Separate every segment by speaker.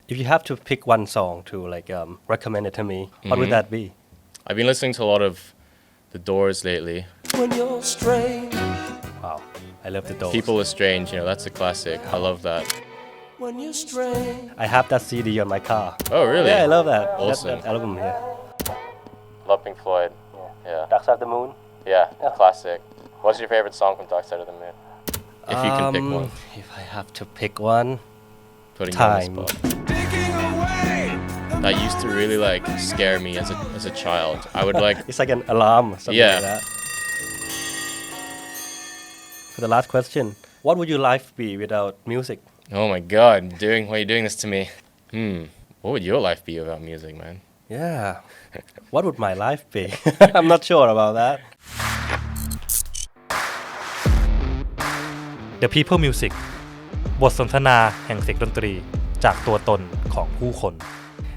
Speaker 1: If you have to pick one song to recommend it to me, what would that be?
Speaker 2: I've been listening to a lot of The Doors lately.
Speaker 1: When you're strange. Wow, I love The Doors.
Speaker 2: People are Strange, that's a classic. I love that.
Speaker 1: When you're strange. I have that CD on my car.
Speaker 2: Oh, really?
Speaker 1: Yeah, I love that.
Speaker 2: Awesome.
Speaker 1: That album, yeah.
Speaker 2: Love Pink Floyd. Yeah.
Speaker 1: Dark Side of the Moon.
Speaker 2: Yeah, classic. What's your favorite song from Dark Side of the Moon? If you can pick one.
Speaker 1: If I have to pick one,
Speaker 2: Putting
Speaker 1: Time.
Speaker 2: You on the spot. That used to really scare me as a child. I would
Speaker 1: it's like an alarm or something like that. For the last question, what would your life be without music?
Speaker 2: Oh my God, why are you doing this to me? What would your life be without music, man?
Speaker 1: Yeah. What would my life be? I'm not sure about that.
Speaker 3: The People Music บทสนทนาแห่งเสียงดนตรีจากตัวตนของผู้คน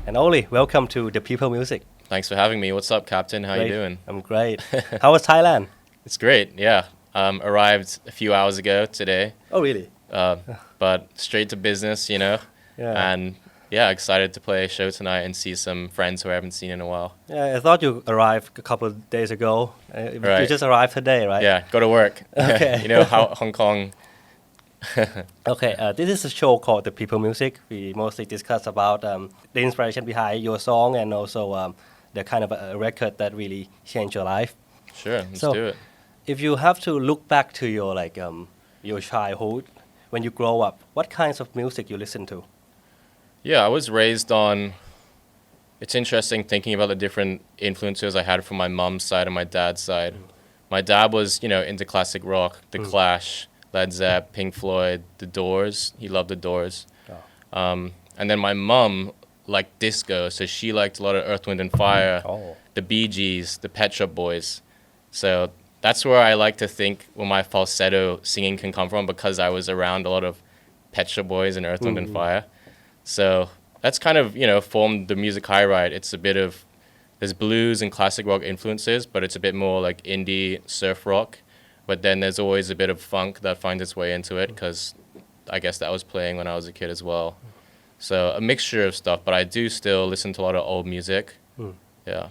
Speaker 1: And Ollie, welcome to The People Music.
Speaker 2: Thanks for having me. What's up, Captain? How you doing?
Speaker 1: I'm great. How was Thailand?
Speaker 2: It's great, yeah. Arrived a few hours ago today.
Speaker 1: Oh, really?
Speaker 2: But straight to business,
Speaker 1: Yeah.
Speaker 2: And yeah, excited to play a show tonight and see some friends who I haven't seen in a while.
Speaker 1: Yeah, I thought you arrived a couple of days ago.
Speaker 2: Right.
Speaker 1: You just arrived today, right?
Speaker 2: Yeah, go to work.
Speaker 1: Okay.
Speaker 2: How Hong Kong...
Speaker 1: Okay, this is a show called The People Music. We mostly discuss about the inspiration behind your song and also the kind of a record that really changed your life.
Speaker 2: Sure, let's do it.
Speaker 1: If you have to look back to your your childhood, when you grow up, what kinds of music you listen to?
Speaker 2: Yeah, I was raised on... It's interesting thinking about the different influences I had from my mom's side and my dad's side. My dad was, into classic rock, The Clash, Led Zepp, Pink Floyd, The Doors. He loved The Doors.
Speaker 1: Oh.
Speaker 2: And then my mom liked disco, so she liked a lot of Earth, Wind and Fire, the Bee Gees, the Pet Shop Boys. So that's where I like to think where my falsetto singing can come from, because I was around a lot of Pet Shop Boys and Earth, Wind and Fire. So that's kind of, formed the music I write. It's a bit of, there's blues and classic rock influences, but it's a bit more like indie surf rock. But then there's always a bit of funk that finds its way into it, because I guess that was playing when I was a kid as well. So a mixture of stuff, but I do still listen to a lot of old music. Yeah.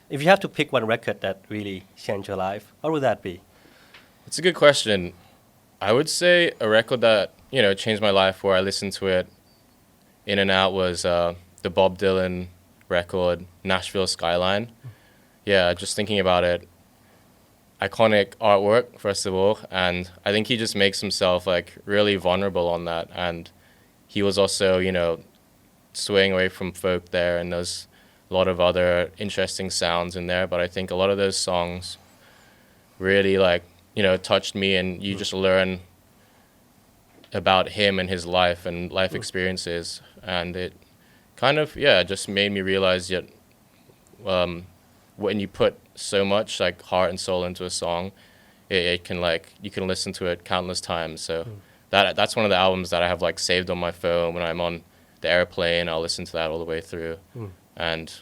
Speaker 1: If you have to pick one record that really changed your life, what would that be?
Speaker 2: It's a good question. I would say a record that, changed my life, where I listened to it in and out, was the Bob Dylan record, Nashville Skyline. Yeah, just thinking about it. Iconic artwork, first of all, and I think he just makes himself really vulnerable on that, and he was also swaying away from folk there, and there's a lot of other interesting sounds in there, but I think a lot of those songs really touched me, and you just learn about him and his life and life experiences, and it kind of just made me realize that when you put so much heart and soul into a song, it can you can listen to it countless times. So that's one of the albums that I have saved on my phone. When I'm on the airplane, I'll listen to that all the way through. And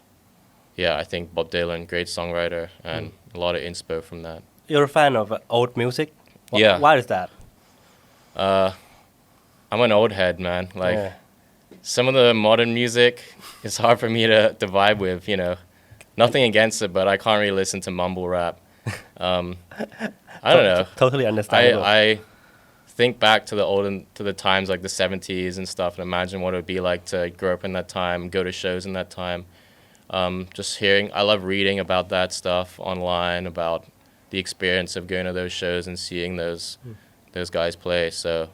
Speaker 2: yeah, I think Bob Dylan, great songwriter, and a lot of inspo from that.
Speaker 1: You're a fan of old music?
Speaker 2: Yeah.
Speaker 1: Why is that?
Speaker 2: I'm an old head, man. Some of the modern music is hard for me to vibe with, Nothing against it, but I can't really listen to mumble rap. I don't know.
Speaker 1: Totally understandable.
Speaker 2: I think back to the times like the 70s and stuff, and imagine what it would be like to grow up in that time, go to shows in that time. Just hearing, I love reading about that stuff online, about the experience of going to those shows and seeing those guys play. So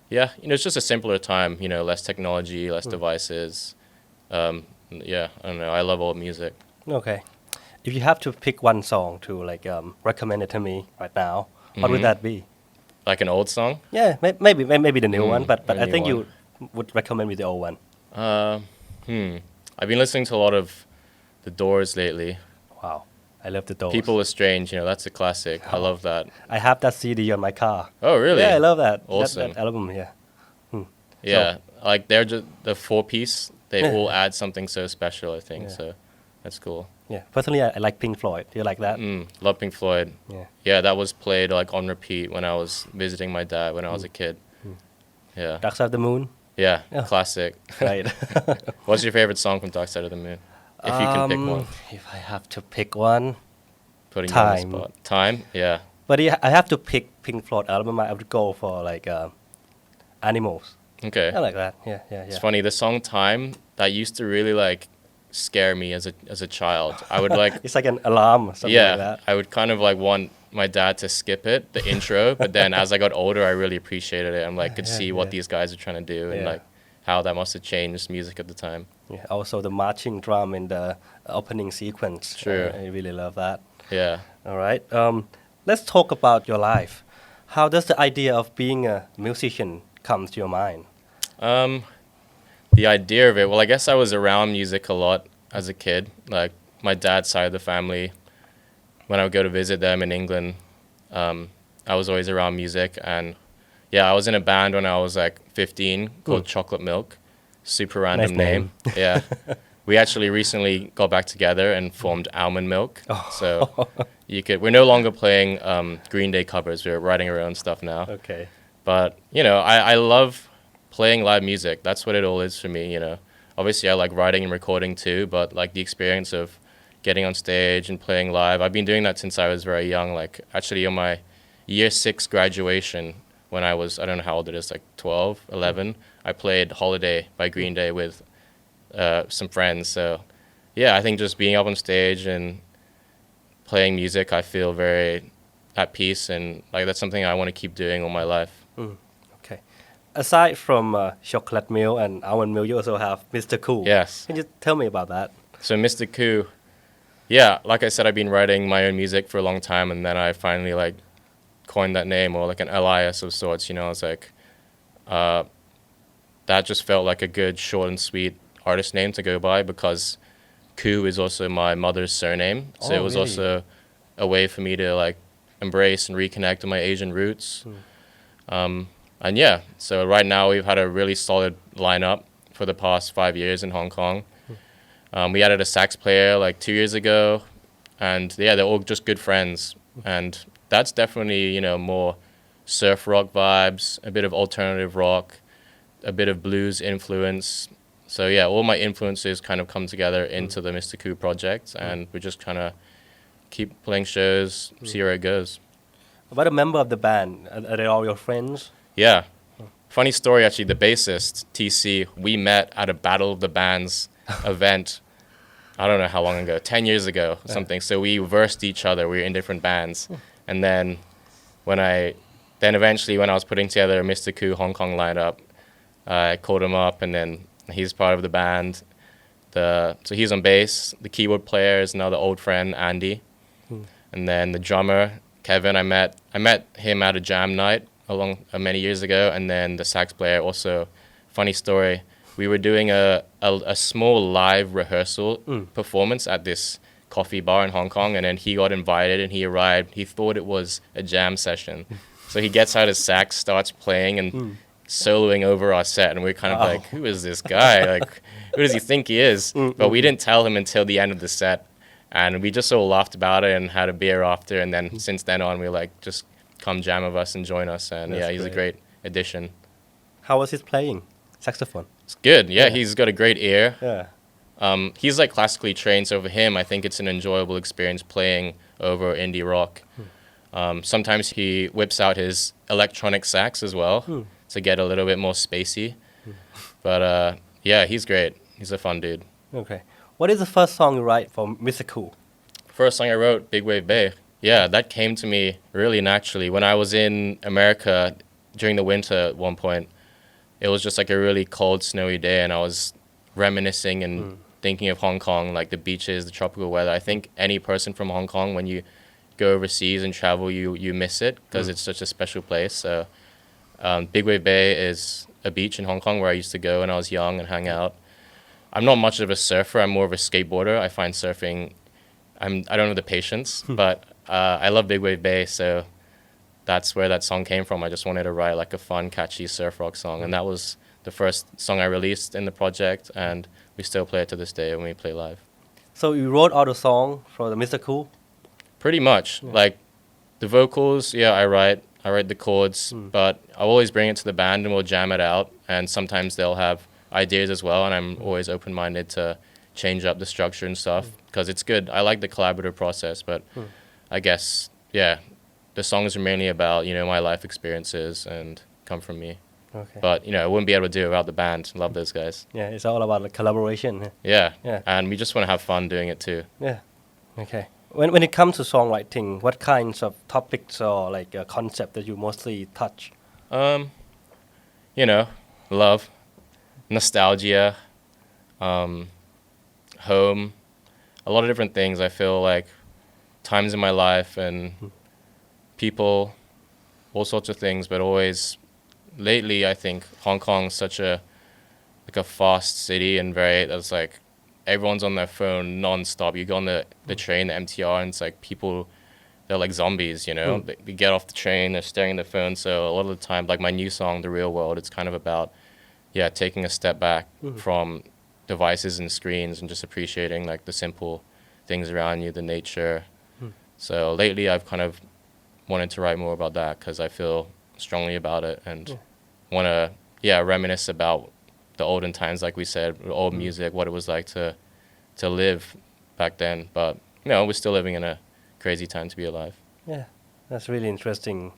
Speaker 2: yeah, it's just a simpler time, less technology, less devices. Yeah, I don't know. I love old music.
Speaker 1: Okay. If you have to pick one song to recommend it to me right now, what would that be?
Speaker 2: Like an old song?
Speaker 1: Yeah, maybe the new one, but I think you would recommend me the old one.
Speaker 2: I've been listening to a lot of The Doors lately.
Speaker 1: Wow, I love The Doors.
Speaker 2: People are Strange, that's a classic. I love that.
Speaker 1: I have that CD on my car.
Speaker 2: Oh, really?
Speaker 1: Yeah, I love that.
Speaker 2: Awesome.
Speaker 1: That album, yeah.
Speaker 2: Yeah, they're just the four-piece. They all add something so special, I think. So that's cool.
Speaker 1: Yeah, personally, I like Pink Floyd. Do you like that?
Speaker 2: Love Pink Floyd.
Speaker 1: Yeah,
Speaker 2: that was played on repeat when I was visiting my dad when I was a kid. Yeah.
Speaker 1: Dark Side of the Moon.
Speaker 2: Yeah, classic.
Speaker 1: Right.
Speaker 2: What's your favorite song from Dark Side of the Moon? If you can pick one.
Speaker 1: If I have to pick one,
Speaker 2: Putting you on the
Speaker 1: Time.
Speaker 2: spot. Time? Yeah.
Speaker 1: but I have to pick Pink Floyd album. I would go for like Animals.
Speaker 2: Okay.
Speaker 1: I like that. Yeah.
Speaker 2: It's funny, the song Time, that used to really like scare me as a child. I would like
Speaker 1: It's like an alarm or something like
Speaker 2: yeah,
Speaker 1: that.
Speaker 2: I would kind of like want my dad to skip it, the intro, but then as I got older, I really appreciated it. I'm like, could see what these guys are trying to do and
Speaker 1: Yeah.
Speaker 2: like how that must have changed music at the time.
Speaker 1: Yeah. Also the marching drum in the opening sequence.
Speaker 2: True.
Speaker 1: I really love that.
Speaker 2: Yeah.
Speaker 1: All right. Let's talk about your life. How does the idea of being a musician come to your mind?
Speaker 2: The idea of it, well, I guess I was around music a lot as a kid. Like my dad's side of the family, when I would go to visit them in England, I was always around music. And yeah, I was in a band when I was like 15 called Chocolate Milk. Super random
Speaker 1: Nice
Speaker 2: name. Yeah. We actually recently got back together and formed Almond Milk. So we're no longer playing Green Day covers. We're writing our own stuff now.
Speaker 1: Okay.
Speaker 2: But, you know, I love playing live music. That's what it all is for me, you know. Obviously, I like writing and recording too, but like the experience of getting on stage and playing live, I've been doing that since I was very young. Like actually on my year 6 graduation, when I was, I don't know how old it is, like 12, 11, I played Holiday by Green Day with some friends. So yeah, I think just being up on stage and playing music, I feel very at peace, and like that's something I want to keep doing all my life.
Speaker 1: Okay. Aside from chocolate milk and almond milk, you also have Mr. Koo.
Speaker 2: Yes.
Speaker 1: Can you tell me about that?
Speaker 2: So Mr. Koo, yeah, like I said, I've been writing my own music for a long time, and then I finally like coined that name, or like an alias of sorts, you know. It's like that just felt like a good short and sweet artist name to go by, because Koo is also my mother's surname. So
Speaker 1: Oh,
Speaker 2: it was
Speaker 1: really?
Speaker 2: also a way for me to like embrace and reconnect with my Asian roots. And yeah, so right now we've had a really solid lineup for the past 5 years in Hong Kong. We added a sax player like 2 years ago, and yeah, they're all just good friends. And that's definitely, you know, more surf rock vibes, a bit of alternative rock, a bit of blues influence. So yeah, all my influences kind of come together into the Mr. Koo project, and we just kind of keep playing shows, see where it goes.
Speaker 1: About a member of the band, are they all your friends?
Speaker 2: Yeah. Funny story, actually, the bassist, TC, we met at a Battle of the Bands event, I don't know how long ago, 10 years ago, or something. So we versed each other. We were in different bands. And then eventually when I was putting together a Mr. Koo Hong Kong lineup, I called him up, and then he's part of the band. So he's on bass. The keyboard player is another old friend, Andy. And then the drummer, Kevin, I met him at a jam night many years ago. And then the sax player, also, funny story, we were doing a small live rehearsal performance at this coffee bar in Hong Kong, and then he got invited and he arrived. He thought it was a jam session. So he gets out his sax, starts playing and soloing over our set, and we're kind of like, who is this guy? Like, who does he think he is? But we didn't tell him until the end of the set, and we just all laughed about it and had a beer after, and then since then on, we're like, just come jam with us and join us, and
Speaker 1: That's
Speaker 2: yeah, he's a great addition.
Speaker 1: How was his playing? Saxophone?
Speaker 2: It's good. Yeah, he's got a great ear.
Speaker 1: Yeah.
Speaker 2: He's like classically trained, so for him, I think it's an enjoyable experience playing over indie rock. Sometimes he whips out his electronic sax as well to get a little bit more spacey. But yeah, he's great. He's a fun dude.
Speaker 1: Okay. What is the first song you write for Mr. Koo?
Speaker 2: First song I wrote, Big Wave Bay. Yeah, that came to me really naturally. When I was in America during the winter at one point, it was just like a really cold, snowy day, and I was reminiscing and thinking of Hong Kong, like the beaches, the tropical weather. I think any person from Hong Kong, when you go overseas and travel, you miss it because it's such a special place. So Big Wave Bay is a beach in Hong Kong where I used to go when I was young and hang out. I'm not much of a surfer. I'm more of a skateboarder. I find surfing, I don't have the patience, but I love Big Wave Bay, so that's where that song came from. I just wanted to write like a fun, catchy surf rock song, and that was the first song I released in the project, and we still play it to this day when we play live.
Speaker 1: So you wrote all the song for the Mr. Koo?
Speaker 2: Pretty much. Like the vocals, yeah, I write. I write the chords, but I'll always bring it to the band and we'll jam it out. And sometimes they'll have ideas as well, and I'm always open-minded to change up the structure and stuff because it's good. I like the collaborative process, but I guess, yeah, the songs are mainly about, my life experiences and come from me.
Speaker 1: Okay.
Speaker 2: But, I wouldn't be able to do it without the band. Love those guys.
Speaker 1: Yeah, it's all about collaboration.
Speaker 2: Yeah.
Speaker 1: Yeah.
Speaker 2: And we just want to have fun doing it too.
Speaker 1: Yeah. Okay. When it comes to songwriting, what kinds of topics or like a concept that you mostly touch?
Speaker 2: Love, nostalgia, home, a lot of different things. I feel like times in my life and people, all sorts of things, but always lately I think Hong Kong's such a fast city and that's like everyone's on their phone non-stop. You go on the train, the MTR, and it's like people, they're like zombies, They get off the train, they're staring at their phone. So a lot of the time, like my new song, The Real World, it's kind of about, taking a step back from devices and screens and just appreciating like the simple things around you, the nature. So lately I've kind of wanted to write more about that because I feel strongly about it and want to, reminisce about the olden times, like we said, old music, what it was like to live back then. But, we're still living in a crazy time to be alive.
Speaker 1: Yeah, that's really interesting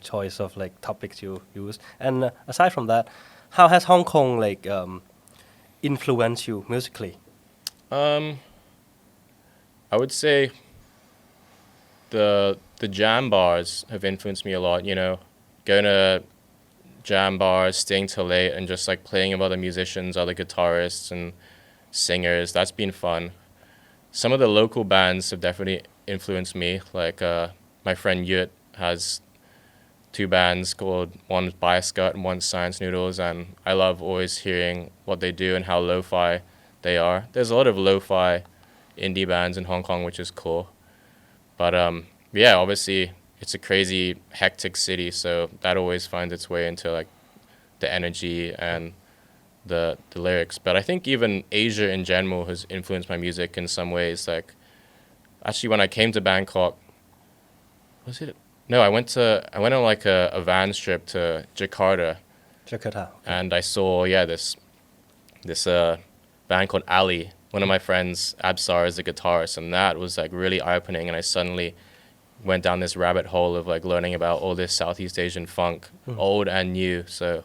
Speaker 1: choice of like topics you use. And aside from that, how has Hong Kong influenced you musically?
Speaker 2: I would say the jam bars have influenced me a lot, going to jam bars, staying till late and just like playing with other musicians, other guitarists and singers. That's been fun. Some of the local bands have definitely influenced me. Like my friend Yut has 2 bands called, one's Bias Gut and one's Science Noodles, and I love always hearing what they do and how lo-fi they are. There's a lot of lo-fi indie bands in Hong Kong, which is cool. But obviously it's a crazy, hectic city, so that always finds its way into like the energy and the lyrics. But I think even Asia in general has influenced my music in some ways. Like, actually, when I came to Bangkok, I went on like a van trip to Jakarta.
Speaker 1: Jakarta.
Speaker 2: And I saw this band called Ali. One of my friends, Absar, is a guitarist, and that was like really eye-opening. And I suddenly went down this rabbit hole of like learning about all this Southeast Asian funk, old and new. So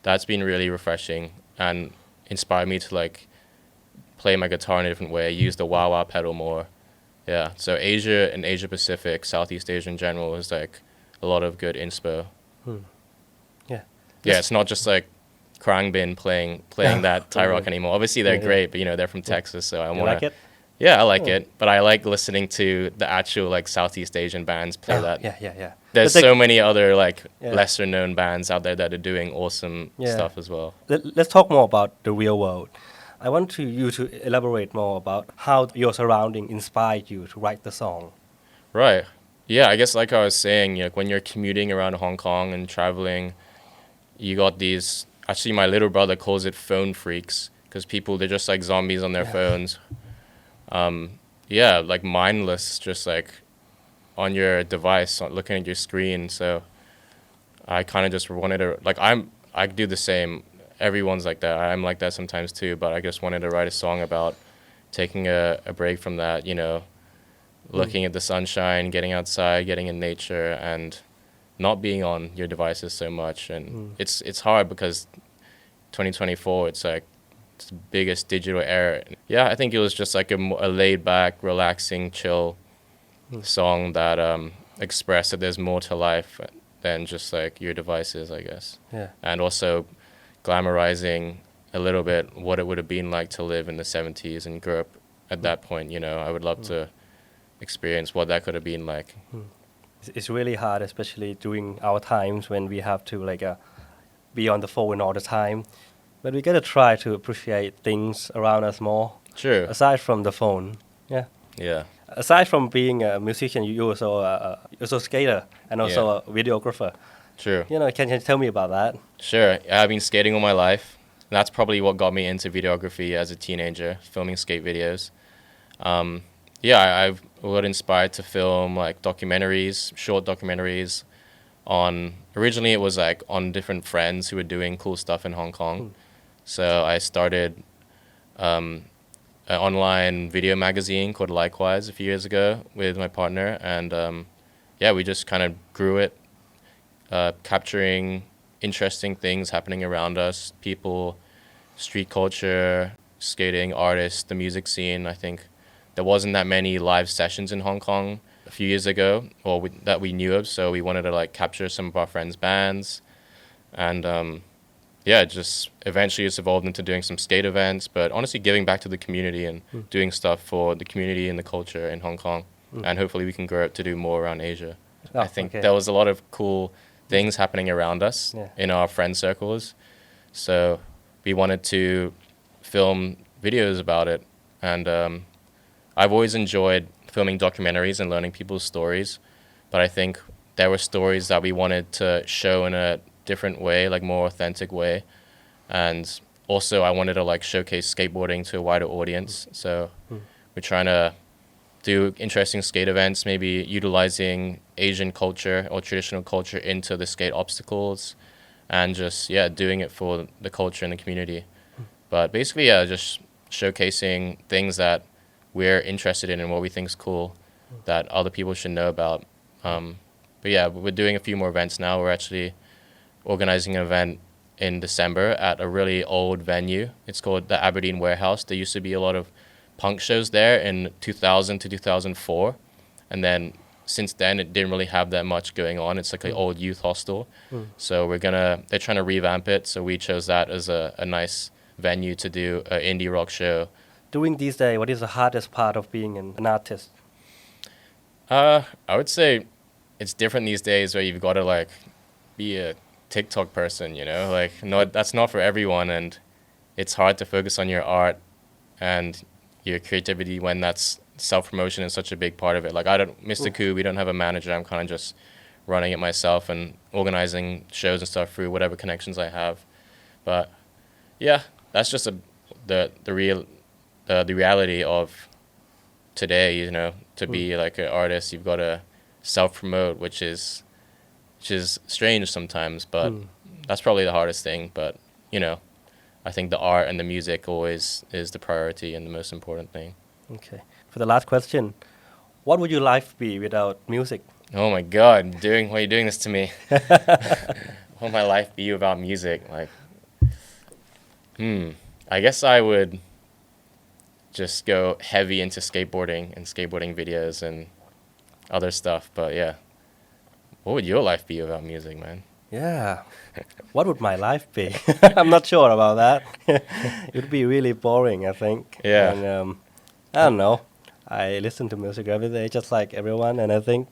Speaker 2: that's been really refreshing and inspired me to like play my guitar in a different way, use the wah-wah pedal more. Yeah, so Asia and Asia Pacific, Southeast Asia in general is like a lot of good inspo.
Speaker 1: Yeah.
Speaker 2: Yeah, it's not just like Krang Bin playing that Thai rock anymore. Obviously they're great, but they're from Texas, so I want to.
Speaker 1: Like it?
Speaker 2: Yeah, I like it, but I like listening to the actual like Southeast Asian bands play that.
Speaker 1: Yeah.
Speaker 2: There's so many other like lesser known bands out there that are doing awesome stuff as well.
Speaker 1: Let's talk more about The Real World. I want you to elaborate more about how your surrounding inspired you to write the song.
Speaker 2: Right. Yeah, I guess like I was saying, when you're commuting around Hong Kong and traveling, you got these. Actually, my little brother calls it phone freaks because they're just like zombies on their phones. Like mindless, just like on your device, looking at your screen. So I kind of just wanted to, like, I do the same. Everyone's like that. I'm like that sometimes too, but I just wanted to write a song about taking a break from that, looking at the sunshine, getting outside, getting in nature, and not being on your devices so much. And it's hard because 2024, it's like it's the biggest digital era. Yeah, I think it was just like a laid back, relaxing, chill song that expressed that there's more to life than just like your devices, I guess.
Speaker 1: Yeah.
Speaker 2: And also glamorizing a little bit what it would have been like to live in the 70s and grow up at that point. I would love to experience what that could have been like.
Speaker 1: It's really hard, especially during our times when we have to like be on the phone all the time. But we gotta try to appreciate things around us more.
Speaker 2: True.
Speaker 1: Aside from the phone. Yeah.
Speaker 2: Yeah.
Speaker 1: Aside from being a musician, you're also a skater and also a videographer.
Speaker 2: True.
Speaker 1: Can you tell me about that?
Speaker 2: Sure. I've been skating all my life. And that's probably what got me into videography as a teenager, filming skate videos. I got inspired to film like documentaries, short documentaries, originally it was like on different friends who were doing cool stuff in Hong Kong. So I started an online video magazine called Likewise a few years ago with my partner, and we just kind of grew it, capturing interesting things happening around us, people, street culture, skating, artists, the music scene. I think there wasn't that many live sessions in Hong Kong a few years ago, that we knew of, so we wanted to like capture some of our friends' bands, and just eventually it's evolved into doing some skate events, but honestly giving back to the community and doing stuff for the community and the culture in Hong Kong, and hopefully we can grow up to do more around Asia. I think there was a lot of cool things happening around us in our friend circles, so we wanted to film videos about it, and I've always enjoyed filming documentaries and learning people's stories, but I think there were stories that we wanted to show in a different way, like more authentic way, and also I wanted to like showcase skateboarding to a wider audience, so we're trying to do interesting skate events, maybe utilizing Asian culture or traditional culture into the skate obstacles, and just doing it for the culture and the community, but basically just showcasing things that we're interested in and what we think is cool that other people should know about. We're doing a few more events now. We're actually organizing an event in December at a really old venue. It's called the Aberdeen Warehouse. There used to be a lot of punk shows there in 2000 to 2004, and then since then it didn't really have that much going on. It's like an old youth hostel, so they're trying to revamp it, so we chose that as a nice venue to do an indie rock show.
Speaker 1: During these days, what is the hardest part of being an artist?
Speaker 2: I would say it's different these days, where you've got to like be a TikTok person, like that's not for everyone, and it's hard to focus on your art and your creativity when that's self-promotion is such a big part of it. Like Mr Koo, we don't have a manager. I'm kind of just running it myself and organizing shows and stuff through whatever connections I have. But that's just the reality of today. To be like an artist, you've got to self-promote, which is strange sometimes, but that's probably the hardest thing. But I think the art and the music always is the priority and the most important thing.
Speaker 1: Okay. For the last question, what would your life be without music?
Speaker 2: Oh my God, why are you doing this to me? What would my life be without music? Like, I guess I would just go heavy into skateboarding and skateboarding videos and other stuff. But what would your life be without music, man?
Speaker 1: Yeah. What would my life be? I'm not sure about that. It would be really boring, I think.
Speaker 2: Yeah.
Speaker 1: And, I don't know. I listen to music every day, just like everyone, and I think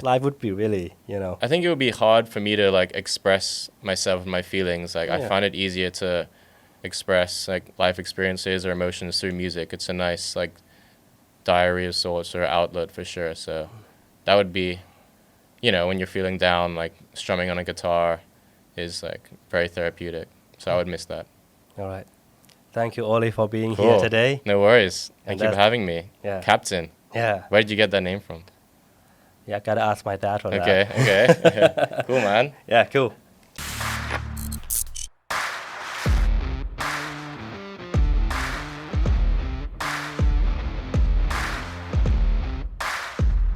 Speaker 1: life would be really,
Speaker 2: I think it would be hard for me to like express myself and my feelings. Like I find it easier to express like life experiences or emotions through music. It's a nice like diary of sorts or outlet for sure. So that would be, when you're feeling down, like strumming on a guitar is like very therapeutic. So I would miss that.
Speaker 1: All right. Thank you, Ollie, for being
Speaker 2: Cool.
Speaker 1: here today.
Speaker 2: No worries. Thank you for having me.
Speaker 1: Yeah.
Speaker 2: Captain.
Speaker 1: Yeah.
Speaker 2: Where did you get that name from?
Speaker 1: Yeah, gotta ask my dad for that.
Speaker 2: Okay. Cool, man.
Speaker 1: Yeah, cool.